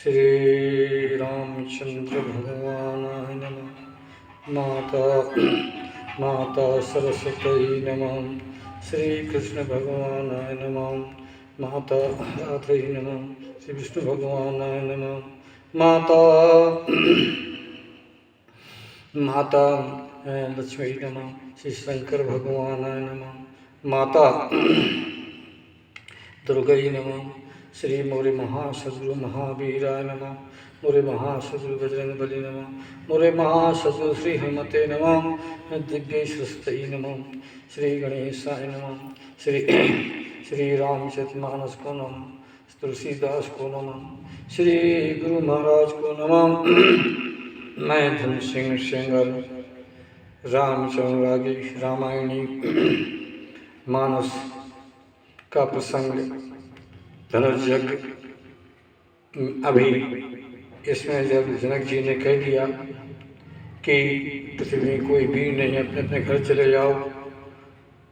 श्री रामचंद्र भगवानाय नमः। माता सरस्वती नमः। श्री कृष्ण भगवानाय नमः। माता राधे नमः। श्री विष्णु भगवानाय नमः। माता लक्ष्मी नमः। श्री शंकर भगवानाय नमः। माता दुर्गई नमः। श्री मोरे महासद्गुरु महावीराय नमः। मोरे महासद्गुरु बजरंग बली नमः। मोरे महासद्गुरु श्री हनुमते नमः। दिव्य सरस्वती नमः। श्री गणेशाय नमः। श्री रामचरितमानस को नमः। तुलसीदास को नमः। श्री गुरु महाराज को नमः। मैं धन सिंह सेंगर रामचंद्र रागी रामायणी मानस का प्रसंग धनुर्यज्ञ अभी इसमें जब जनक जी ने कह दिया कि पृथ्वी में कोई वीर नहीं, अपने अपने घर चले जाओ,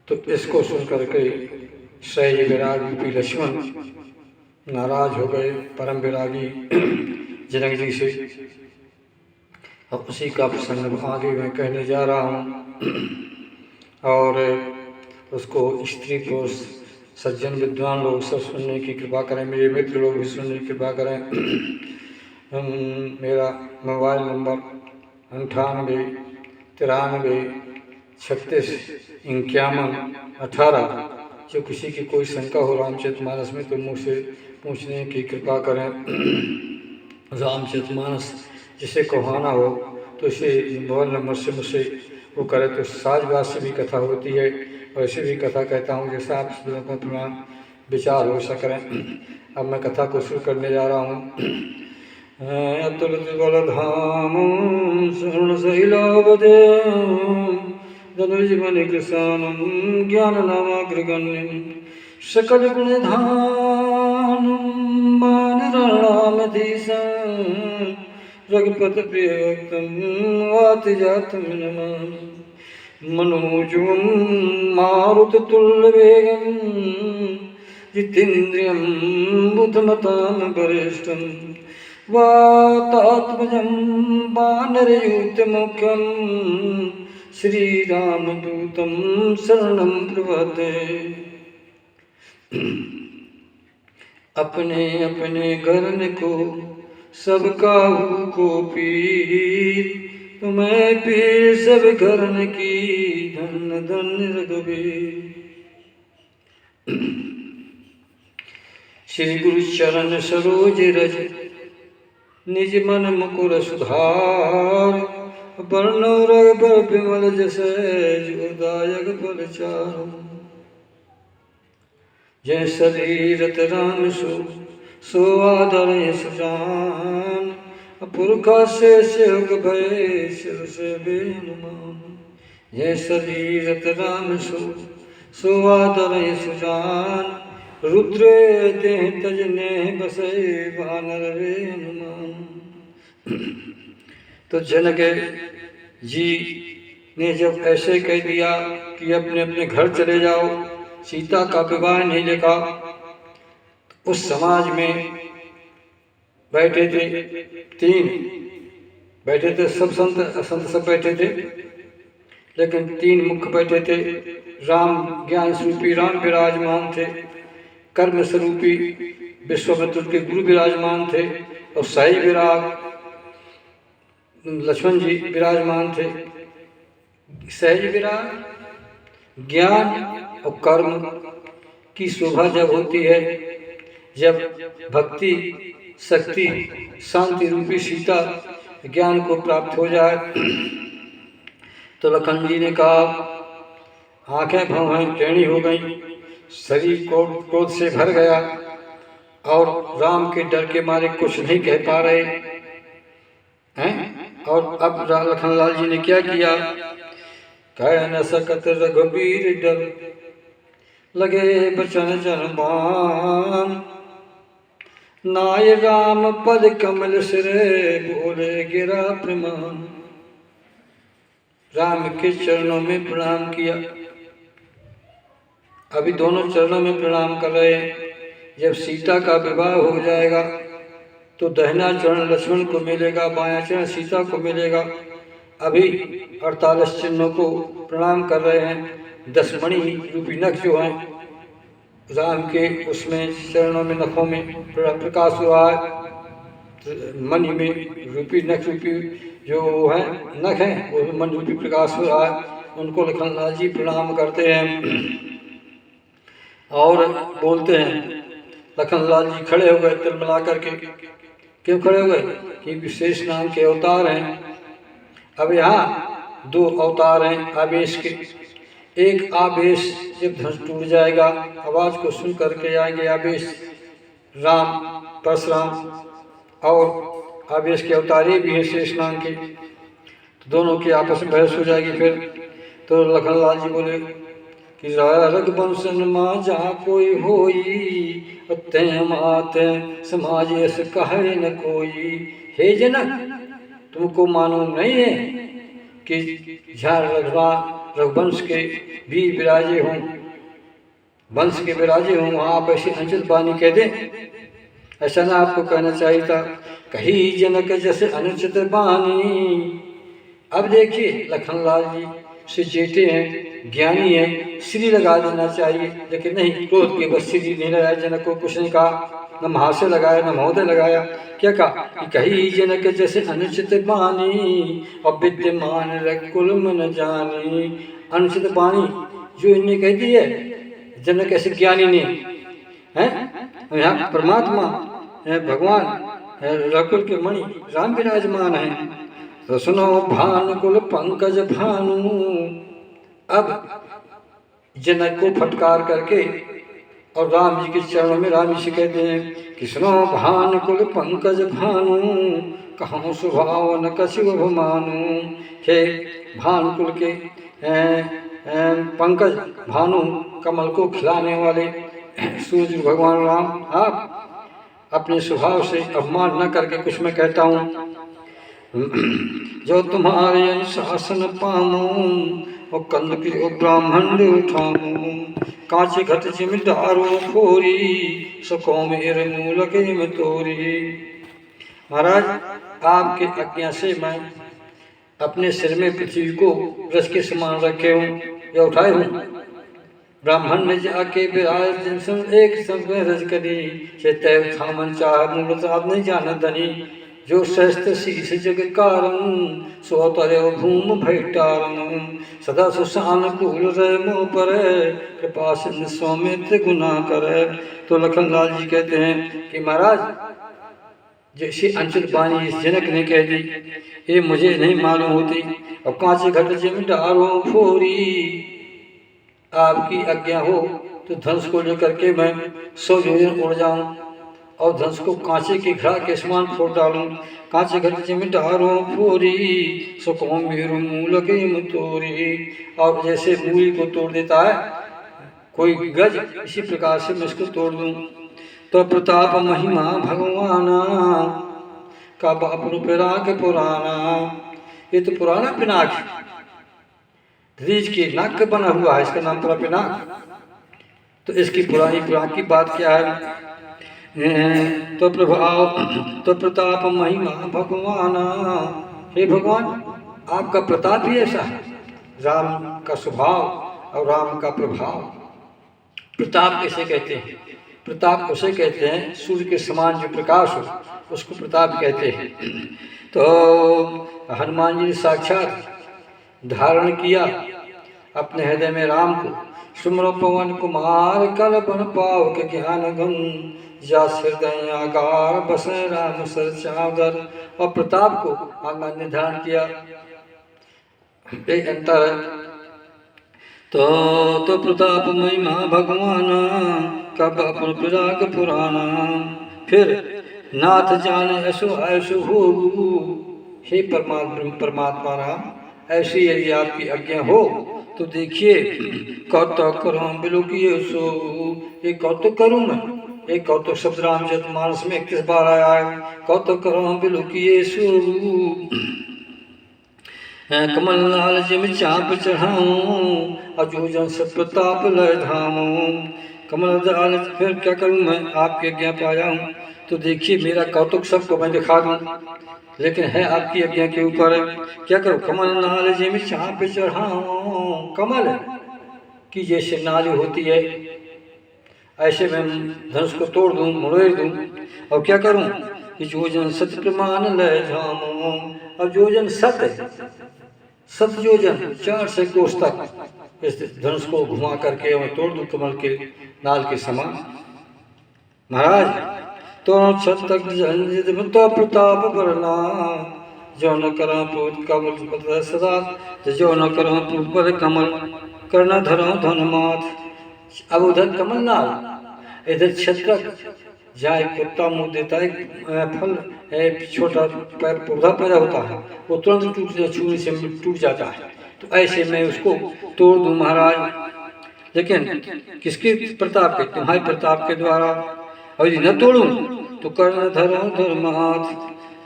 तो इसको सुन करके सही विराग रूपी लक्ष्मण नाराज हो गए परम विरागी जनक जी से। अब उसी का प्रसंग आगे मैं कहने जा रहा हूँ और उसको स्त्री पुरुष सज्जन विद्वान लोग सब सुनने की कृपा करें, मेरे मित्र लोग भी सुनने की कृपा करें। मेरा मोबाइल नंबर 98 93 36 51 18। जो किसी की कोई शंका हो रामचरितमानस में तो मुझसे पूछने की कृपा करें। रामचरितमानस जिसे कहवाना हो तो इसे मोबाइल नंबर से मुझसे वो करे, तो साजबाज से भी कथा होती है, वैसे भी कथा कहता हूँ जैसा आप अपना विचार हो सकें। अब मैं कथा को शुरू करने जा रहा हूँ। अतुलित बलधाम शरण शैलावदे धनुज मणि कृशानम ज्ञान नामाग्रगण्यम सकल गुण धान मान रणामधीशं रघुपत प्रिय भक्तम वाति जातम नमामि। मनोजवं मारुततुल्यवेगं जितेन्द्रियं बुद्धिमतां वरिष्ठं वातात्मजं वानरयूथमुख्यं श्रीरामदूतं शरणं प्रपद्ये। अपने अपने घरन को सब काहू को पीर, तुम्हें पीर सब घरन की धन धन रघुबीर। श्री गुरु चरण सरोज रज निज मन मुकुर सुधार, वर्णो रघुबर विमल जसै जोदायक फल चारु। जय शरीरत राम सो आदर सुजान, पुरखा से सेवक भय सिर से बेनुमान। जय शरीरत राम सो आदर सुजान, रुद्र देह तजने बसे वानर वे हनुमान। तो जनक जी ने जब ऐसे कह दिया कि अपने अपने घर चले जाओ, सीता का विवाह नहीं लिखा, उस समाज में बैठे थे तीन बैठे थे, सब संत असंत सब बैठे थे, लेकिन तीन मुख्य बैठे थे। राम ज्ञान स्वरूपी राम विराजमान थे, कर्म स्वरूपी विश्वामित्र के गुरु विराजमान थे, और साई विराग लक्ष्मण जी विराजमान थे। सहज विराग ज्ञान और कर्म की शोभा जब होती है, जब भक्ति शक्ति शांति रूपी सीता ज्ञान को प्राप्त हो जाए, तो लखन जी ने कहा आंखें भौहें टेढ़ी हो गई, शरीर क्रोध से भर गया और राम के डर के मारे कुछ नहीं कह पा रहे हैं। और अब लखनलाल जी ने क्या किया, कह न सकत रघुबीर डर लगे बचन जनमान, नाय राम पद कमल सिरे बोले गिरा प्रमाण। राम के चरणों में प्रणाम किया। अभी दोनों चरणों में प्रणाम कर रहे हैं। जब सीता का विवाह हो जाएगा तो दाहिना चरण लक्ष्मण को मिलेगा, बायां चरण सीता को मिलेगा। अभी 48 चिन्हों को प्रणाम कर रहे हैं। 10 मणि रूपी नख जो हैं राम के उसमें चरणों में, नखों में प्रकाश हुआ है। मणि में रूपी नख रूपी जो है नख हैं वो मन रूपी प्रकाश हो रहा है। उनको लखनलाल जी प्रणाम करते हैं और बोलते हैं। लखनलाल जी खड़े हो गए तिलमिला करके। क्यों खड़े हो गए? कि विशेष नाम के अवतार हैं। अब यहाँ 2 अवतार हैं आवेश के। एक आवेश जब धनुष टूट जाएगा, आवाज को सुन करके आएंगे आवेश राम परशुराम, और आवेश के अवतारी भी हैं शेष नाम के। तो दोनों की आपस में बहस हो जाएगी। फिर तो लखनलाल जी बोले कि रघुवंशन माँ जहाँ कोई होई, तय मात समाज ऐसे कहे न कोई। हे जनक, तुमको मालूम नहीं है कि जहाँ रघुवंश के वीर विराजे हों, वंश के विराजे हों, वहाँ आप ऐसी अनुचित वाणी कह दें? ऐसा ना आपको कहना चाहिए था। कही जनक जैसे अनुचित वाणी। अब देखिए लखनलाल जी से जेठे हैं, ज्ञानी हैं, श्री लगा देना चाहिए, लेकिन नहीं, क्रोध के बस श्री नहीं लगाया। जनक को कुछ नहीं कहा, न महाशय लगाया न महोदय लगाया। क्या कहा कि कही जनक जैसे अनुचित वाणी, और विद्यमान रघुकुल मन जानी। अनुचित वाणी जो इनने कह दी है, जनक ऐसे ज्ञानी नहीं है। यहाँ परमात्मा भगवान रघुकुल के मणि राम विराजमान है। तो सुनो भानुकुल पंकज भानु। अब जनक को फटकार करके और राम जी के चरणों में राम जी से कहते हैं कि सुनो भानुकुल पंकज भानु, कहूँ स्वभाव न कछु अभिमानु। हे भानुकुल के पंकज भानु, कमल को खिलाने वाले सूर्य भगवान राम, आप अपने स्वभाव से अपमान न करके कुछ मैं कहता हूँ। जो तुम्हारे अनुशासन पाऊं, और कंद की ब्राह्मण उठाऊं। कांचे घट जिमिदारो फोरी, सको मेरे मूल के में तोरी। महाराज, आपके आज्ञा से मैं अपने सिर में पृथ्वी को रस के समान रखे हूँ या उठाए हूँ। ब्राह्मण ने जाके विराज जिनसन एक संग रज करी, चेतैव थामन चाह मूल साध नहीं जान धनी। जो सहस्त्र शीश जग कारण, सो तरव भूम भैटारन। सदा सुशान कूल रह मोह पर, कृपा सिंधु सौमित्र गुना करे। तो लखनलाल जी कहते हैं कि महाराज, जैसी अंचित वाणी इस जनक ने कह दी, ये मुझे नहीं मालूम होती। और कांचे घट जिम डारो फोरी, आपकी आज्ञा हो तो धनुष को लेकर के मैं 100 योजन उड़ जाऊं और धनुष को कांचे की घड़ा के समान फोड़ डालूं। कांचे घट जिम डारो फोरी, सको मेरु मूल के तोरी। और जैसे मूल को तोड़ देता है कोई गज, इसी प्रकार से मैं इसको तोड़ दूं। तो प्रताप महिमा भगवाना, का बाप पिनाक पुराना। ये तो पुराना पिनाक है, रीछ के नाक का बना हुआ है, इसका नाम पड़ा पिनाक। तो इसकी पुरानी पिनाक की बात क्या है? तो प्रताप महिमा भगवाना। हे भगवान, आपका प्रताप ही ऐसा है, राम का स्वभाव और राम का प्रभाव। प्रताप किसे कहते हैं? प्रताप उसे कहते हैं सूर्य के समान जो प्रकाश हो, उसको प्रताप कहते हैं। तो हनुमान जी ने साक्षात धारण किया अपने हृदय में राम को। सुमरो पवन कुमार कल बन पाव के ज्ञान गम, जा हृदय आगार बस राम सर चादर। और प्रताप को हनुमान ने धारण किया। एक अंतर है। तो प्रताप महिमा भगवाना, कब अपन पिराग पुराना। फिर नाथ जाने ऐसो ऐसो हो। हे परमात्मा राम, ऐसी यदि आपकी आज्ञा हो तो देखिए, कौतुक करूं बिलुकिए सो। ये कौतुक करूं मैं, एक कौतुक शब्द रामचरितमानस में 31 बार आया है। कौतुक करूं बिलुकिए सो, कमल लाल जिम चाप चढ़ाऊं, अजूजन से प्रताप लय धामूं। कमल आने फिर क्या करूं मैं आपकी आज्ञा पे आया हूँ, तो देखिए मेरा कौतुक सबको मैं दिखा दूं, लेकिन है आपकी आज्ञा के ऊपर। क्या करूं? कमल नाल जे में चाप चढ़ाऊं, कमल की जैसे नाली होती है ऐसे मैं धनुष को तोड़ दूं, मुड़ेड़ दूं। और क्या करूं कि जोजन सत प्रमाण ले जाऊं, और जोजन सत योजन 400 कोस तक इस धनुष को घुमा करके मैं तोड़ दूं कमल के नाल के समान। महाराज तो छत तक जंजित में तो प्रताप बरना, जो न करा पूत कमल पत्र सदा, जो न करा पूत पर कमल करना धरो धनमाथ। अब उधर कमल नाल, इधर छत्रक, जहाँ एक कुत्ता मुंह देता है फल छोटा पौधा पैदा होता है, वो तुरंत छूने से टूट जाता है। तो ऐसे मैं उसको तोड़ दूं महाराज, लेकिन किसके प्रताप के? तुम्हारे प्रताप के द्वारा। और यदि न तोड़ूं तो कर्ण धरो धर्माथ,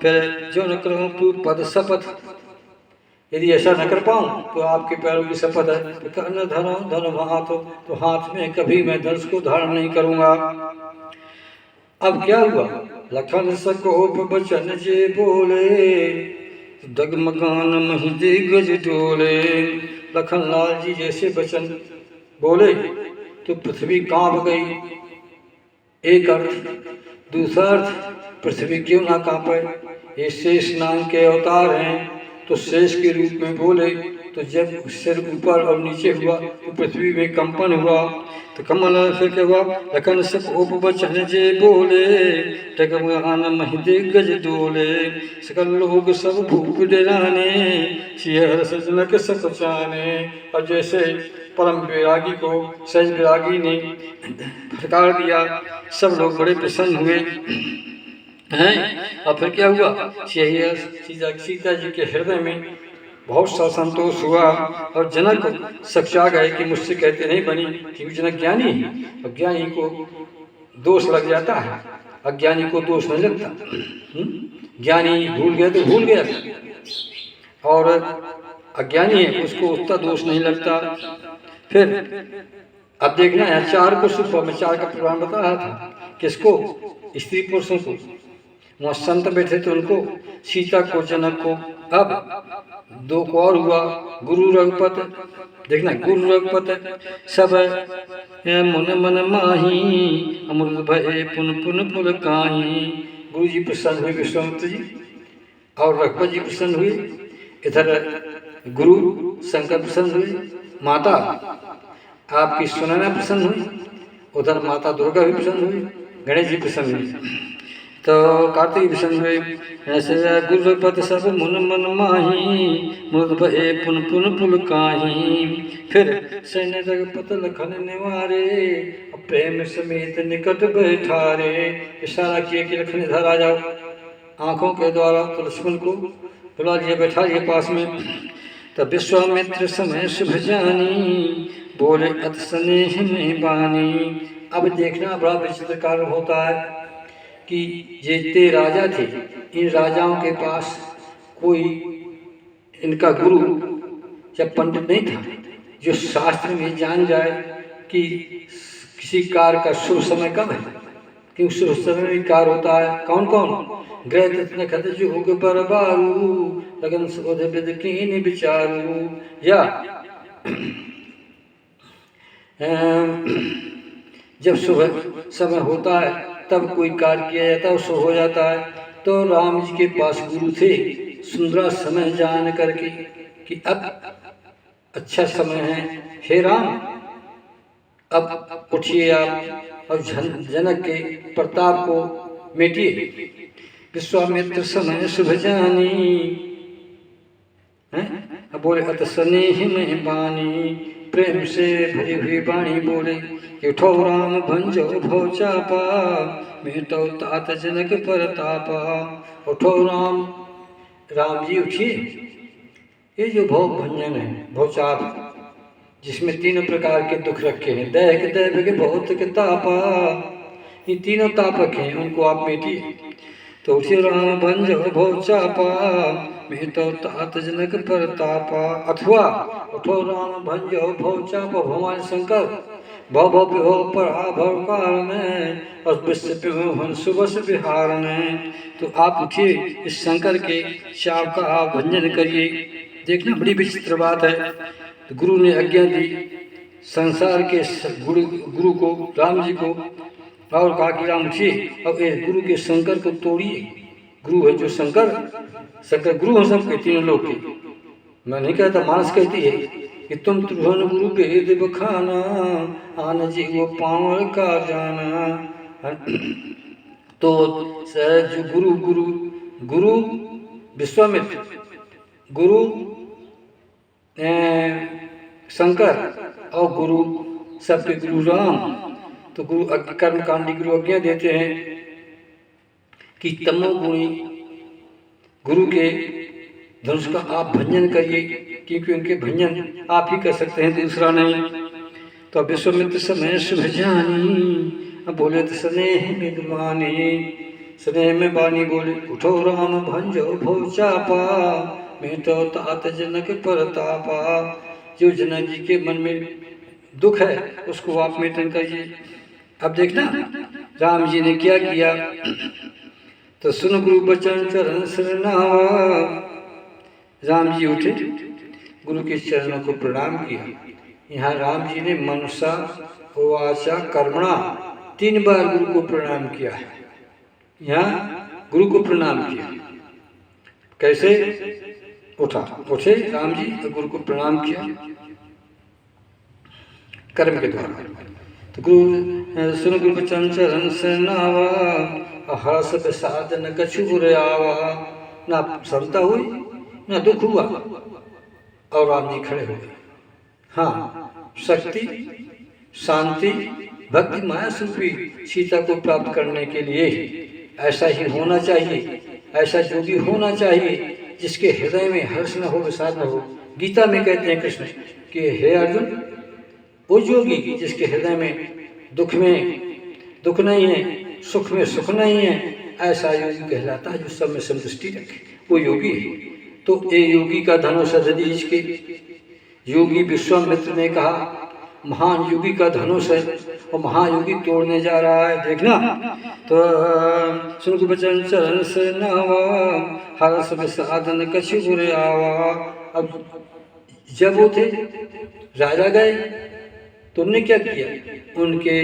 फिर जो न करूं पद शपथ, यदि ऐसा न कर पाऊं तो आपके पैरों की शपथ है, तो कर्ण धरो धर्माथ, तो हाथ में कभी मैं धनुष को धारण नहीं करूंगा। अब क्या हुआ? लखन सकोप बचन जे बोले, डगमगान मही दिग्गज डोले। लखन लाल जी जैसे वचन बोले तो पृथ्वी कांप गई, एक अर्थ। दूसरा अर्थ, पृथ्वी क्यों ना कांपे? ये शेष नाम के अवतार हैं, तो शेष के रूप में बोले, तो जब सिर ऊपर और नीचे हुआ तो पृथ्वी में कंपन हुआ। तो कमल फिर क्या हुआ? लखन सकोप बचन जे बोले, डगमगान मही दिग्गज डोले। सकल लोग सब भूप डराने, सिंह सजनक सकुचाने। और जैसे परम विरागी को सहज विरागी ने फटकार दिया, सब लोग बड़े प्रसन्न हुए हैं। और फिर क्या हुआ? सीता जी के हृदय में बहुत सा संतोष हुआ, और जनक सचा गए कि मुझसे कहते नहीं बनी, क्योंकि जनक ज्ञानी है, और ज्ञानी को दोष लग जाता है, अज्ञानी को दोष नहीं लगता। ज्ञानी भूल गया तो भूल गया, और अज्ञानी है उसको उतना दोष नहीं लगता। फिर अब देखना है, चार को सुख, मैं चार का प्रमाण बता रहा था। किसको? स्त्री पुरुषों को। वहाँ संत बैठे थे उनको, सीता को, जनक को। अब दो को और हुआ, गुरु रघुपत। देखना, गुरु रघुपत सब मन मन माही, अमृत भय पुन पुन पुल काही। गुरु जी प्रसन्न हुए, विश्वामित्र जी, और रघुपत जी प्रसन्न हुए। इधर गुरु शंकर प्रसन्न हुए, माता आपकी सुनैना प्रसन्न हुई, उधर माता दुर्गा भी प्रसन्न हुई, गणेश जी प्रसन्न हुए, तो कार्तिक प्रसन्न हुए। ऐसे गुरु रघुपत सब मन मन माही, मुद भये पुन पुन पुल काही। फिर सैन्य रघुपत लखन निवारे, प्रेम समेत निकट बैठारे। इशारा किए कि लखन इधर आ जाओ, आंखों के द्वारा। तो लक्ष्मण को बुला लिया, बैठा लिया पास में। तब विश्वामित्र समय शुभ जानी, बोले अत स्नेह में बानी। अब देखना बड़ा विचित्र कारण होता है कि जितने राजा थे, इन राजाओं के पास कोई इनका गुरु जब पंडित नहीं था, जो शास्त्र में जान जाए कि किसी कार्य का शुभ समय कब है, क्योंकि शुभ समय में कार्य होता है। कौन कौन? ग्रह तिथि खत जोग बरबारू, लगन शोध विद कीन विचारू। या जब शुभ समय होता है तब कोई कार्य किया जाता है, शुभ हो जाता है। तो राम जी के पास गुरु थे, सुंदर समय जान करके कि अब अच्छा समय है, हे राम अब उठिए आप और जनक के प्रताप को मिटिए। विश्वामित्र समय शुभ जानी, अब बोले अत स्नेह में बानी। प्रेम से भरी हुई वाणी बोले कि उठो राम भंजो भव चापा, मेटो तात जनक परतापा। उठो राम, राम जी उठिए। ये जो भव भंजन है, भवचाप, जिसमें तीनों प्रकार के दुख रखे हैं, दैहिक दैविक भौतिक तापा, ये तीनों ताप रखे हैं, उनको आप मिटिए। तो उठिए राम भंजो भव चापा, मेटो तात जनक परतापा। अथवा उठो राम भंजो भव चापा, भगवान शंकर भव भव विभव पराभव कारण और विश्व विभव सुबस विहारण। तो आप उठिए, इस शंकर के श्याम का आप भंजन करिए। देखना बड़ी विचित्र बात है। तो गुरु ने आज्ञा दी संसार के गुरु को, राम जी को, और कहा कि राम उठिए अब इस गुरु के शंकर को तोड़िए। गुरु है जो शंकर, शंकर गुरु है सबके, तीनों लोग के। मैं नहीं कहता, मानस कहती है कि तुम त्रिभुवन गुरु वेद बखाना, आन जीव पावर का जाना। तो जो गुरु गुरु गुरु विश्वामित्र, गुरु शंकर और गुरु सबके गुरु राम। तो गुरु कर्मकांडी गुरु आज्ञा देते हैं कि तमोगुणी गुरु के धनुष का आप भंजन करिए, क्योंकि उनके भंजन आप ही कर सकते हैं, दूसरा नहीं। तो विश्वामित्र समय शुभ जानी, बोले तो स्नेह मिगमानी, स्नेह में बानी बोले उठो राम भंजो भो चापा, मैं तो तात जनक परतापा। जो जनक जी के मन में दुख है उसको आप मेटन करिए। अब देखना राम जी ने क्या किया। तो सुन गुरु बचन चरण शरणावा, राम जी उठे, गुरु के चरणों को प्रणाम किया। यहाँ राम जी ने मनसा वाचा कर्मणा 3 बार गुरु को प्रणाम किया है। यहाँ गुरु को प्रणाम किया। कैसे? उठे राम जी तो गुरु को प्रणाम किया कर्म के द्वारा। तो गुरु सुन गुरु बचन चरण शरणावा, हर्ष विषाद न कछु बुरे आवा। ना प्रसन्नता हुई ना दुख हुआ, और राम जी खड़े हो गए। हाँ, शक्ति, शांति, भक्ति, माया स्वरूपी सीता को प्राप्त करने के लिए ऐसा ही होना चाहिए। ऐसा योगी होना चाहिए जिसके हृदय में हर्ष न हो, विषाद न हो। गीता में कहते हैं कृष्ण कि हे अर्जुन, वो योगी जिसके हृदय में दुख दुख नहीं है, सुख में सुख नहीं है, ऐसा योगी कहलाता है जो सब में संतुष्टि रखे, वो योगी है। तो ये योगी का धनुष दधीच के योगी विश्वामित्र ने कहा महान योगी का धनुष है और महायोगी तोड़ने जा रहा है। देखना तो सुन बचन चरण से नवा, हर्ष विषादन कछु बुरे आवा। अब जब वो थे राजा गए तो उन्होंने क्या किया, उनके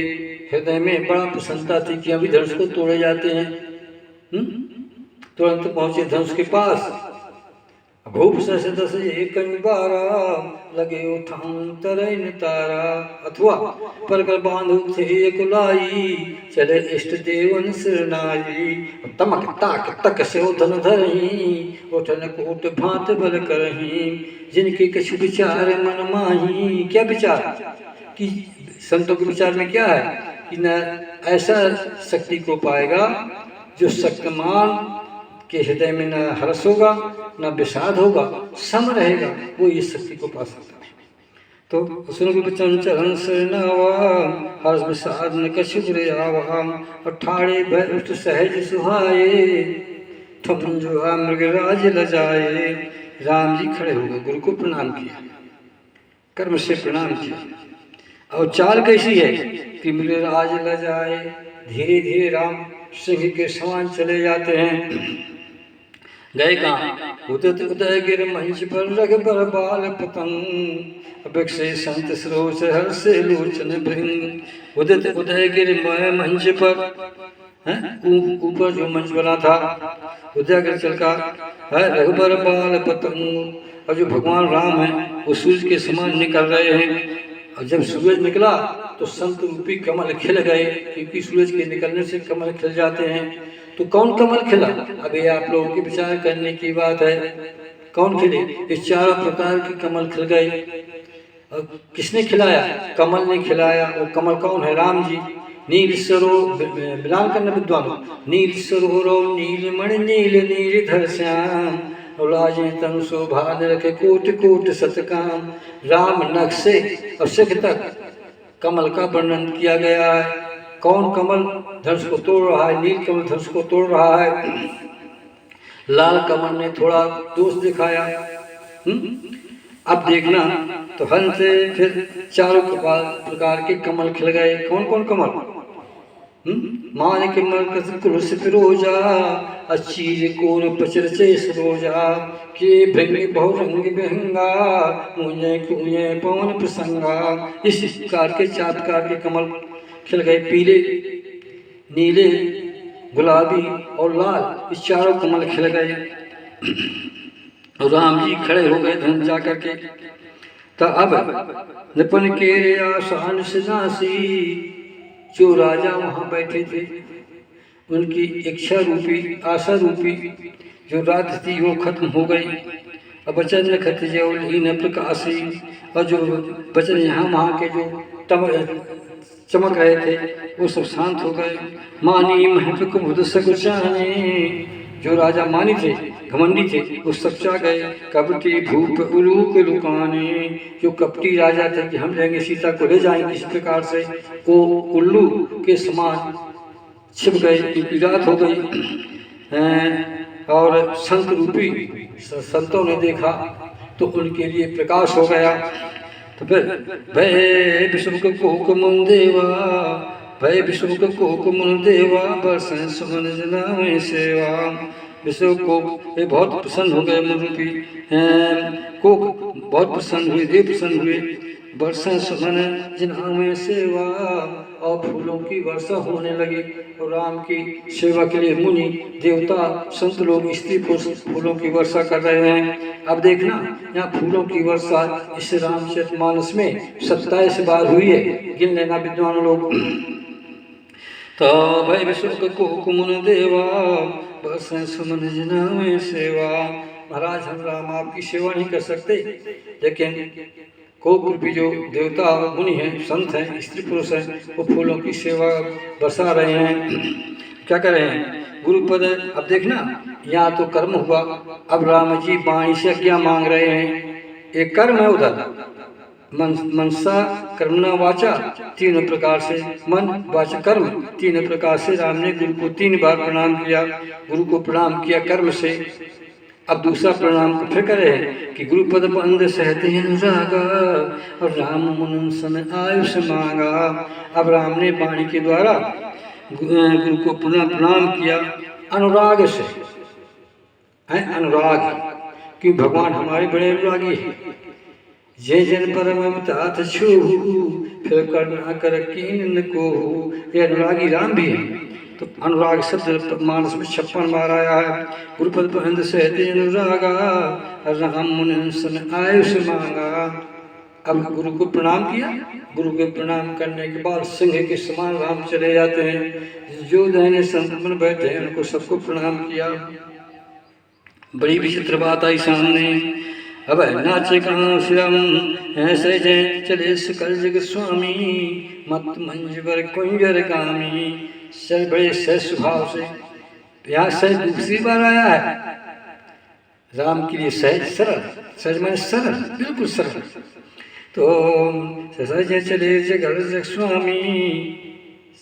हृदय में बड़ा प्रसन्नता थी कि अभी धनुष को तोड़े जाते हैं। तुरंत पहुंचे धनुष के पास, भूप से दस एक बारा, लगे उठाऊं तरैन तारा। अथवा परकर बांधु थे एक लाई, चले इष्ट देवन सिरनाई। तमक ताक तक से धन धरही, उठन कोट भांत बल करही। जिनके कछु विचार मन माही। क्या विचार? कि संतों के विचार में क्या है कि न ऐसा शक्ति को पाएगा जो शक्तिमान के हृदय में न हर्ष होगा न विषाद होगा, सम रहेगा, वो इस शक्ति को पा सकता है। तो सुन बचन चरण से नवा, हर्ष विषाद न कछु बुरे आवा। अठाड़े भय उष्ट सहज सुहाए, ठम जो मृगराज लजाए। राम जी खड़े हो गए, गुरु को प्रणाम किया, कर्म से प्रणाम किया। और चाल कैसी है कि मृगराज लजाए, धीरे धीरे राम सिंह के समान चले जाते हैं। गए कहाँ? उदित उदय गिर मंच पर रघुबर बाल पतंग, अभिक्षे संत सरोज हर्ष लोचन भृंग। उदित उदय गिर मंच पर, ऊपर जो मंच बना था उदय गिर चल का है, रघुबर बाल पतंग। और जो भगवान राम है वो सूर्य के समान निकल रहे हैं। और जब सूरज निकला तो संत रूपी कमल खिल गए, क्योंकि सूरज के निकलने से कमल खिल जाते हैं। तो कौन कमल खिला? अभी आप लोगों के विचार करने की बात है। कौन खिले? इस 4 प्रकार के कमल खिल गए। और किसने खिलाया? कमल ने खिलाया। वो कमल कौन है? राम जी। नील सरो मिलान करना विद्वान, नील सरोरो नीलमणि नील नीरधर श्याम, लाजे तन शोभा रखे कोट कोट सतकाम। राम नख से और सिख तक कमल का वर्णन किया गया है। कौन कमल धनुष को तोड़ रहा है? नील कमल धनुष को तोड़ रहा है। लाल कमल ने थोड़ा दोष दिखाया। अब देखना तो हंस से फिर चारों प्रकार के कमल खिल गए। कौन कौन कमल? मानिक मरकज कुलस फिरोजा, अच्छीर कोर पचरचे सरोजा, के भृंग बहुरंग बिहंगा, मुझे कुए पवन प्रसंगा। इस प्रकार के चार प्रकार के कमल खिल गए, पीले, नीले, गुलाबी और लाल, इस चारों कमल खिल गए। राम जी खड़े हो गए धन जा करके। तो अब निपन के आसान सिनासी, जो राजा वहां बैठे थे उनकी इच्छा रूपी आशा रूपी जो रात थी वो खत्म हो गई। अब वचन खत जो न प्रकाशी, और जो वचन यहाँ वहाँ के जो चमक रहे थे वो सब शांत हो गए। मानी महत्व को बुध सकुचाने, जो राजा मानी थे घमंडी थे वो सब चा गए। कपटी भूप उलूक लुकाने, जो कपटी राजा थे कि हम लेंगे सीता को ले जाएंगे इस प्रकार से, वो उल्लू के समान छिप गए क्योंकि रात हो गई। और संत रूपी संतों ने देखा तो उनके लिए प्रकाश हो गया। तो फिर भय विष्णु को मुन देवा, भय विष्णु को मुन देवा, बरसें सुमन जना में सेवा। विष्णु को ये बहुत प्रसन्न हो गए, मन रूपी को बहुत प्रसन्न हुए, देव प्रसन्न हुए। वर्षा सुमन जना में सेवा, और फूलों की वर्षा होने लगी। और राम की सेवा के लिए मुनि देवता संत लोग स्त्री पुरुष फूलों की वर्षा कर रहे हैं। अब देखना यहाँ फूलों की वर्षा इस रामचरितमानस में 27 बार हुई है, गिन लेना विद्वान लोग। तो भय विश्व को कुमुन देवा, वर्षा सुमन जना में सेवा। महाराज हम राम आपकी सेवा नहीं कर सकते, लेकिन कोपरूपी जो देवता मुनि हैं, संत हैं, स्त्री पुरुष हैं, वो फूलों की सेवा बरसा रहे हैं। क्या कर रहे हैं? गुरुपद। अब देखना यहाँ तो कर्म हुआ, अब राम जी वाणी से क्या मांग रहे हैं? एक कर्म है उधर, मनसा कर्मणा वाचा, तीनों प्रकार से मन वाचा कर्म तीनों प्रकार से राम ने गुरु को 3 बार प्रणाम किया। गुरु को प्रणाम किया कर्म से। अब दूसरा प्रणाम को फिर करे कि गुरुपद बंद सहते अनुरागा, और राम मुन सन आयुष मांगा। अब राम ने वाणी के द्वारा गुरु को पुनः प्रणाम किया अनुराग से, है अनुराग, कि भगवान हमारे बड़े अनुरागी हैं। जय जन पर ममता छू, फिर करना कर कीन को, ये अनुरागी राम भी है। तो अनुराग शब्द मानस में 56 बार आया है। गुरुपद बंद सहते अनुरागा, राम मुन सन आयुष मांगा। अब गुरु को प्रणाम किया। गुरु के प्रणाम करने के बाद सिंह के समान राम चले जाते हैं। जो दाहिने संत बन बैठे हैं उनको सबको प्रणाम किया। बड़ी विचित्र बात आई सामने। अब नाचे कहाँ श्रम ऐसे जय चले सकल जग स्वामी, मत मंज बर कुंजर गामी। सर बड़े सह स्वभाव से, यहाँ सह दूसरी बार आया है राम के लिए। सहज सरल, सहज माने सरल, बिल्कुल सरल। तो सहज चले जगल जग स्वामी,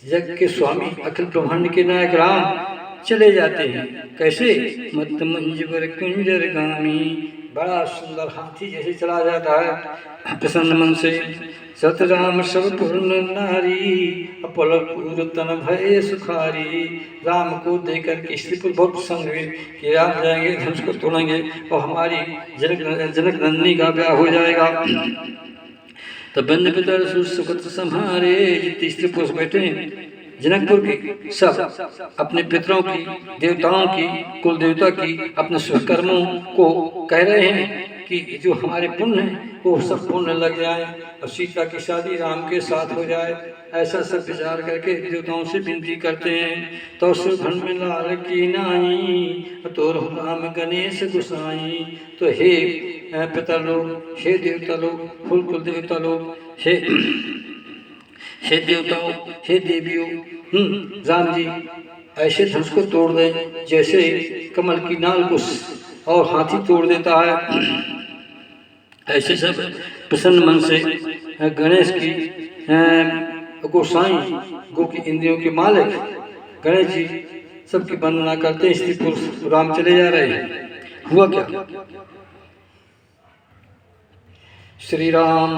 जग के स्वामी अखिल ब्रह्मांड के नायक राम चले जाते हैं। कैसे? मत मंज बर कुंजर गामी, बड़ा सुंदर हाथी जैसे चला जाता है प्रसन्न मन से। सत राम सब पूर्ण नारी, अपल पूर तन भय सुखारी। राम को देखकर के स्त्री पुत्र बहुत प्रसन्न हुए कि राम जाएंगे धनुष को तोड़ेंगे और हमारी जनक नंदिनी का ब्याह हो जाएगा। तब बंद पितर सुखत संहारे, जितने स्त्री पुरुष बैठे जनकपुर के सब अपने पितरों की, देवताओं की, कुल देवता की, अपने सुकर्मों को कह रहे हैं कि जो हमारे पुण्य हैं वो सब पुण्य लग जाए और सीता की शादी राम के साथ हो जाए। ऐसा सब विचार करके देवताओं से विनती करते हैं। तो सुधन में लाल की नाई, तो राम गणेश गुसाई। तो हे पितर लोग, हे देवता लोग, कुल देवता लोग, हे देवताओं, हे देवियों, राम जी ऐसे धनुष को तोड़ दें जैसे कमल की नाल को और हाथी तोड़ देता है। ऐसे सब प्रसन्न मन से गणेश की गोसाई, गो की इंद्रियों के मालिक गणेश जी सबकी वंदना करते हैं। स्त्री पुरुष राम चले जा रहे हैं। हुआ क्या? श्री राम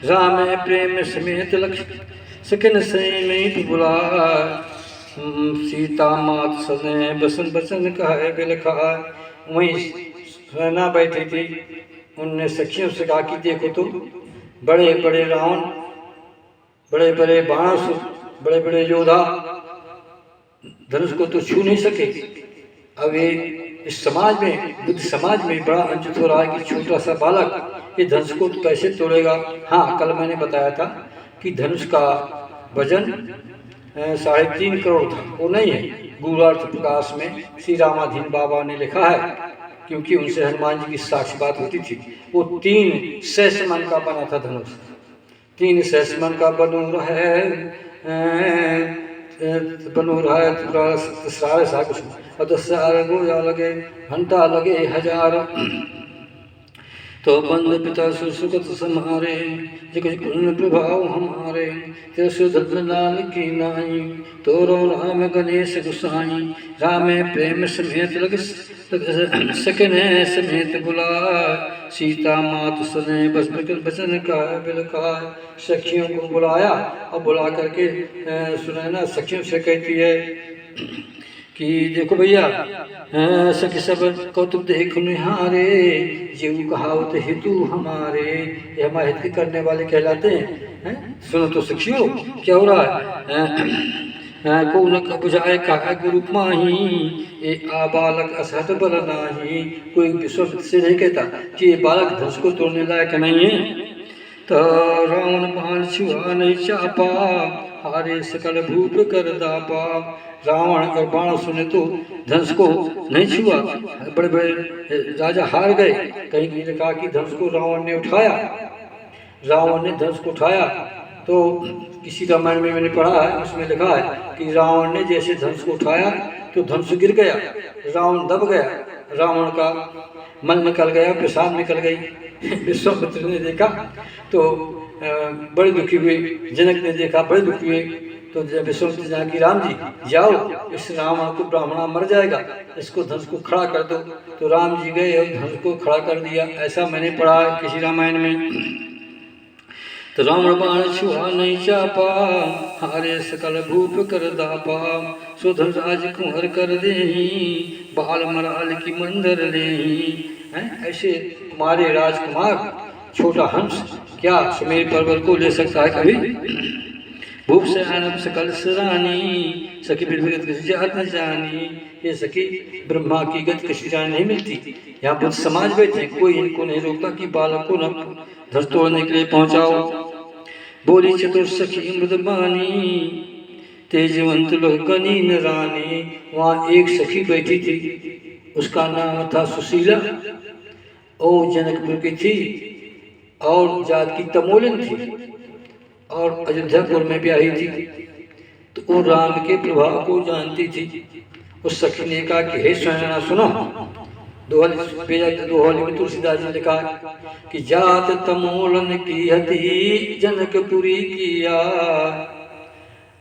राम प्रेम समेत लक्ष्मण सकिन समेत बुलाए, सीता मात सने बसन बसन कहे बिलखाए। वहीं सेना बैठी थी, उनने सखियों से कहा कि देखो तो बड़े बड़े रावण, बड़े बड़े बाणासुर, बड़े बड़े योद्धा धनुष को तो छू नहीं सके। अब ये इस समाज में, बुद्ध समाज में बड़ा अंचित हो रहा है कि छोटा सा बालक ये धनुष को तो कैसे तोड़ेगा। हाँ, कल मैंने बताया था कि धनुष का वजन 3.5 करोड़ था, वो नहीं है। गूढ़ार्थ प्रकाश में श्री रामाधीन बाबा ने लिखा है, क्योंकि उनसे हनुमान जी की साक्षी बात होती थी। वो 3 सहस्र का बना था धनुष, 3 सहस्र का बनो है सारे साकुश और 10,000 गोया लगे, घंटा लगे 1000। तो बंद पिता सुसुगत सम्हारे, जगत पुण्य प्रभाव हमारे। तेसुधत लाल की नाई, तोरो राम गणेश गुसाई। राम प्रेम समेत लग सकने समेत बुलाए, सीता मात सने बस बचन का बिलखाए। सखियों को बुलाया और बुला करके सुनैना सखियों से कहती है कि देखो भैया, सखी सब कौतुक देख निहारे, जीव कहावत हेतु हमारे। ये हमारे हित करने वाले कहलाते हैं। सुनो तो सखियों, क्या हो रहा है। को न बुझाए का गुरु माही, ये आ बालक असहत बल नाही। कोई विश्व से नहीं कहता कि ये बालक धनुष को तोड़ने लायक नहीं है। तो रावण बाण छुआ नहीं चापा, हारे सकल भूप कर दापा। रावण और बाण सुने तो धनुष को नहीं छुआ, बड़े बड़े राजा हार गए। कहीं ने कहा कि धनुष को रावण ने उठाया, रावण ने धनुष को उठाया। तो किसी रामायण में मैंने पढ़ा है, उसमें लिखा है कि रावण ने जैसे धनुष को उठाया तो धनुष गिर गया, रावण दब गया, रावण का मन निकल गया, पेशाब निकल गई। विश्वामित्र ने देखा तो बड़े दुखी हुए, जनक ने देखा बड़े दुखी हुए। तो जब विश्वामित्र जहाँ की राम जी जाओ, इस रावण को ब्राह्मणा मर जाएगा, इसको धनुष को खड़ा कर दो। तो राम जी गए और धनुष को खड़ा कर दिया, ऐसा मैंने पढ़ा है किसी रामायण में। तो रावण बाण छुआ नहीं चापा, हारे सकल भूप कर दापा। सुधन राज कुंवर कर देही, बाल मराल की मंदर लेही। ऐसे तुम्हारे राजकुमार छोटा हंस क्या सुमेर पर्वत को ले सकता है कभी। भूप से आनंद सकल सरानी, सखी बिरगत किसी जात न जानी। ये सखी ब्रह्मा की गत किसी जान नहीं मिलती। यहाँ बुद्ध समाज बैठे, कोई इनको नहीं रोकता कि बालक को न धनुष तोड़ने के लिए पहुंचाओ। बोली चतुर सखी मृदबानी, तेजवंत लोकनी न रानी। वहाँ एक सखी बैठी थी, उसका नाम था सुशीला, और जनकपुर की थी और जात की तमोलन थी और अयोध्यापुर में ब्याही थी। तो वो राम के प्रभाव को जानती थी। उस सखी ने कहा कि हे स्वयं सुनो, दोहली में तुलसीदास जी ने लिखा कि जात तमोलन की हती, जनकपुरी किया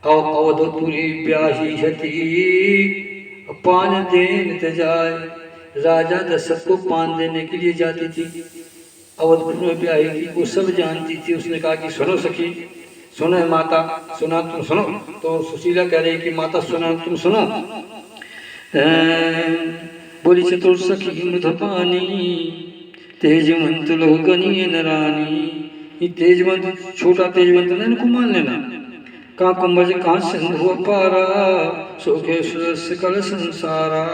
और अवधपुरी ब्याही हती, पान देन जाए। राजा दशरथ को पान देने के लिए जाती थी, अवधपुर में ब्याही थी, वो सब जानती थी। उसने कहा कि सुनो सखी, सुनो माता, सुना तुम सुनो। तो सुशीला कह रही कि माता सुना तुम सुनो। बोली चतुर सखी मृदपानी, तेजवंत लोकनी न रानी। तेजवंत, छोटा तेजवंत ना इनको मान लेना। कहाँ कुंभज कहाँ सिंधु पारा, सोखे सकल संसारा।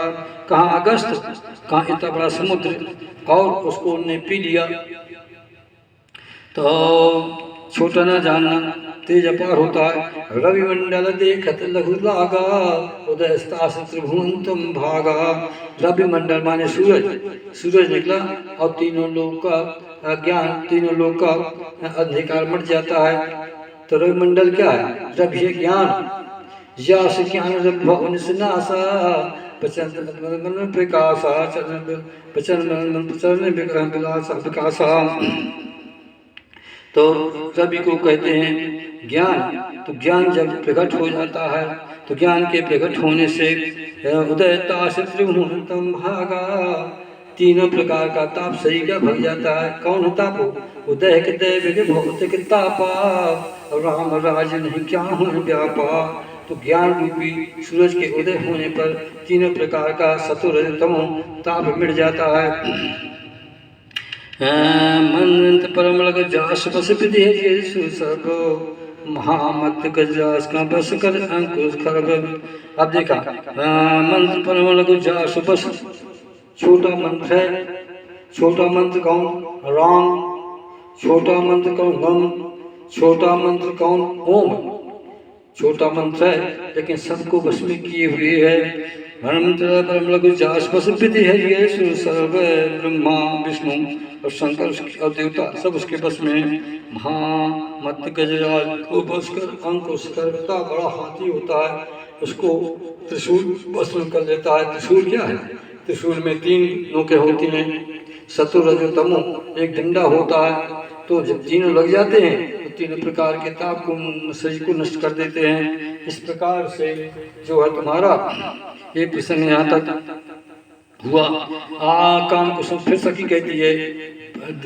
कहाँ अगस्त, कहाँ इतना बड़ा समुद्र, और उसको उनने पी लिया। तो छोटा ना जानना, तेज अपार होता है। रवि मंडल देखत लघु लागा, उदय त्रिभुवन तुम भागा। रवि मंडल माने सूरज, सूरज निकला और तीनों लोग का ज्ञान, तीनों लोग का अंधकार मट जाता है। तो रवि मंडल क्या है? रवि है ज्ञान, यश ज्ञान रवि नासा, पचन प्रकाशा, पचन विकासा। तो रवि को कहते हैं ज्ञान। तो ज्ञान जब प्रकट हो जाता है तो ज्ञान के प्रकट होने से उदयता से त्रिभुवन तम भागा, तीनों प्रकार का ताप सही का भग जाता है। कौन ताप? उदय के दैव भौतिक तापा, राम राज नहीं क्या हो व्यापा। तो ज्ञान रूपी सूरज के उदय होने पर तीनों प्रकार का सतो रज तमो ताप मिट जाता है। मंत्र परम लग जास बस विधि है सब, महामत गजास का बस कर अंकुश खरब। अब देखा मंत्र परम लग जास बस, छोटा मंत्र है। छोटा मंत्र कौन? राम। छोटा मंत्र कौन? गम। छोटा मंत्र कौन? ओम। छोटा मंत्र है लेकिन सबको बस में किए हुए है। मंत्र परम लघु जास बस विधि है ये सर्व, ब्रह्मा विष्णु और शंकर और देवता सब उसके बस में। मत गजराज को बस कर अंकुश करता, बड़ा हाथी होता है उसको त्रिशूल बस में कर लेता है। त्रिशूल क्या है? त्रिशूल में 3 नोकें होती हैं, सतो रजो तमो, एक डंडा होता है। तो जब तीनों लग जाते हैं तो तीनों प्रकार के ताप को शरीर को नष्ट कर देते हैं। इस प्रकार से जो है तुम्हारा ये प्रसंग यहाँ तक हुआ। काम कुसुम फिर सखी कहती है,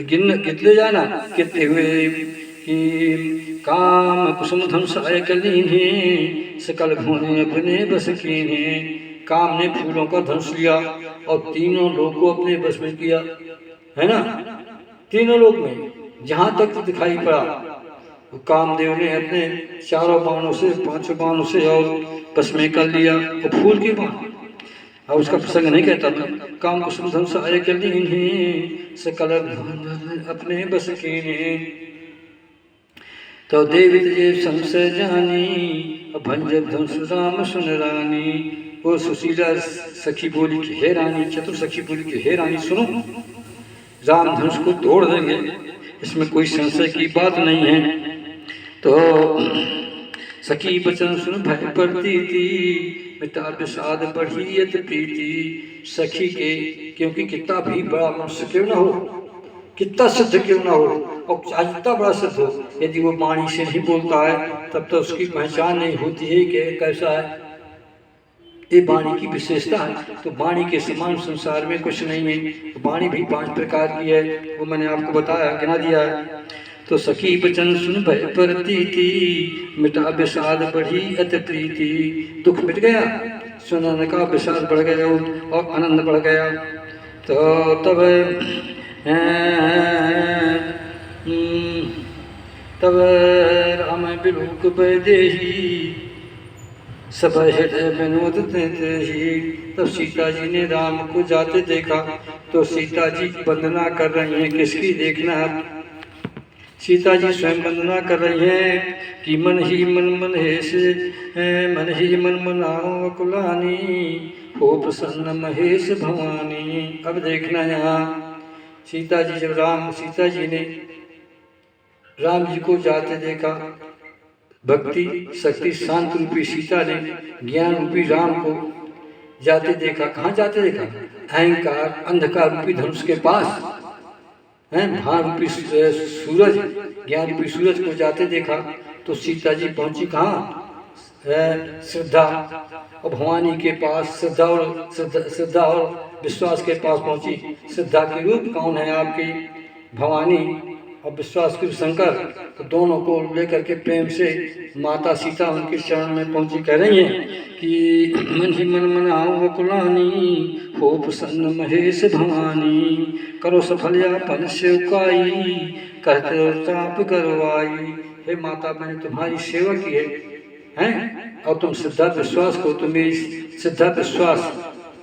कितने जाना कितने हुए कि काम कुसुम धनुषाय कलीने, सकल भुवने अपने बस कीने। काम ने फूलों का धनुष लिया और तीनों लोग को अपने बस में किया, है ना। तीनों लोग में जहाँ तक दिखाई पड़ा कामदेव ने अपने 4 बाणों से 5 बाणों से और बस में कर लिया। और फूल के बाण, अब उसका प्रसंग नहीं कहता था। काम कुसुम धनुष आय कलीने, सकल अपने बस कीने। तो देवी तुझे संशय जानी, भंज धनुष राम सुन रानी। वो सुशीला सखी बोली कि हे रानी, चतुर सखी बोली कि हे रानी सुनो, राम धनुष को तोड़ देंगे, इसमें कोई संशय की बात नहीं है। तो सखी बचन सुन भय पड़ती थी, मिटा विषाद बढ़ियत प्रीति। सखी के क्योंकि कितना भी बड़ा मनुष्य क्यों ना हो, कितना सिद्ध क्यों ना हो, और जितना बड़ा सिद्ध हो, यदि वो वाणी से नहीं बोलता है तब तो उसकी पहचान नहीं होती है कि कैसा है। ये वाणी की विशेषता है। तो वाणी के समान संसार में कुछ नहीं है। वाणी भी 5 प्रकार की है, वो मैंने आपको बताया, गिना दिया है। तो सखी बचन सुन भय परती थी, मिटा विषाद बढ़ी अति प्रीति। दुख मिट गया, सुनने का विषाद बढ़ गया और आनंद बढ़ गया। तो तब राम बिलूक वैदेही, सब हृदय विनोद ही। तब सीता जी ने राम को जाते देखा। तो सीता जी वंदना कर रही हैं, किसकी देखना? सीता जी स्वयं वंदना कर रही हैं कि मन ही मन हेश, मन ही मन मनाओ कुलानी, हो प्रसन्न महेश भवानी। अब देखना यहाँ सीता जी, जब सीता जी ने राम जी को जाते देखा, भक्ति शक्ति शांत रूपी सीता ने ज्ञान रूपी राम को जाते देखा। कहाँ जाते देखा? अहंकार अंधकार रूपी धनुष के पास है, भान रूपी सूरज, ज्ञान रूपी सूरज को जाते देखा। तो सीता जी पहुंची कहाँ? श्रद्धा और भवानी के पास, श्रद्धा और विश्वास के पास पहुंची। श्रद्धा के रूप कौन है आपकी? भवानी, और विश्वास के शंकर। तो दोनों को लेकर के प्रेम से माता सीता उनके चरण में पहुंची, कह रही हैं कि मन ही मन मनाओ कुलानी, हो प्रसन्न महेश भवानी। करो सफल यापन सेवकाई, कहते ताप करवाई। हे माता, मैंने तुम्हारी सेवा की है और तुम श्रद्धा विश्वास को, तुम मेरी श्रद्धा विश्वास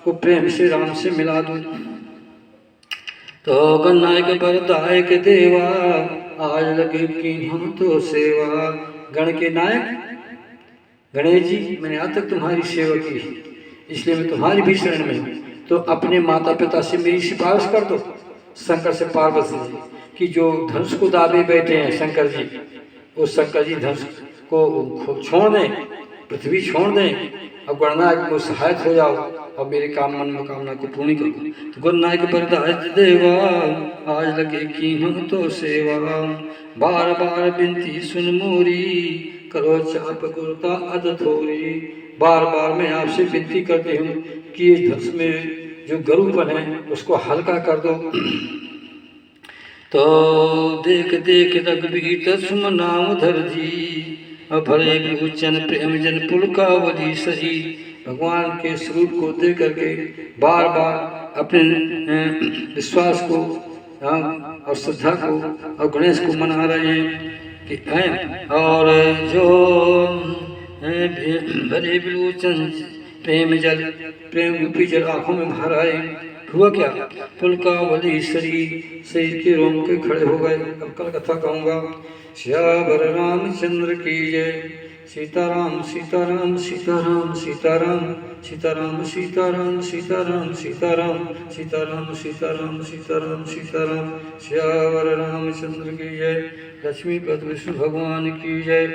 को प्रेम से राम से मिला दो। तो गणनायक बरदायक देवा, आज लगे की हम तो सेवा। गण के नायक गणेश जी, मैंने आज तक तुम्हारी सेवा की, इसलिए मैं तुम्हारी भी शरण में हूँ। तो अपने माता पिता से मेरी सिफारिश कर दो, शंकर से पार्वती जी, कि जो धनुष को दाबे बैठे हैं शंकर जी, उस शंकर जी धनुष को छोड़ दें, पृथ्वी छोड़ दें और गणनायक को सहायक हो जाओ और मेरे काम मन मनोकामना को पूर्ण करो। तो गणनायक बरदायक देवा, आज लगे कीन्ह तो सेवा। बार बार बिनती सुन मोरी, करो चाप गुरुता अद थोरी। बार बार मैं आपसे विनती करती हूँ कि इस धनुष में जो गरुपन है उसको हल्का कर दो। तो देख देख रघुबीर तस्म नाम धर जी, भरे विभूचन प्रेम जन पुलकावली सजी। भगवान के स्वरूप को देख करके बार बार अपने विश्वास को और श्रद्धा को और गणेश को मना रहे हैं कि और जो भरे विलोचन प्रेम जल, प्रेम रूपी जल आंखों में भर आए। हुआ क्या? पुलकावली शरीर शरीर के रोम के खड़े हो गए। अब कल कथा कहूँगा। श्यावर रामचंद्र की जय। सीताराम सीताराम सीताराम सीताराम सीताराम सीताराम सीताराम सीताराम सीताराम सीताराम सीताराम सीताराम। श्यावर रामचंद्र की जय। लक्ष्मीपति विष्णु भगवान की जय।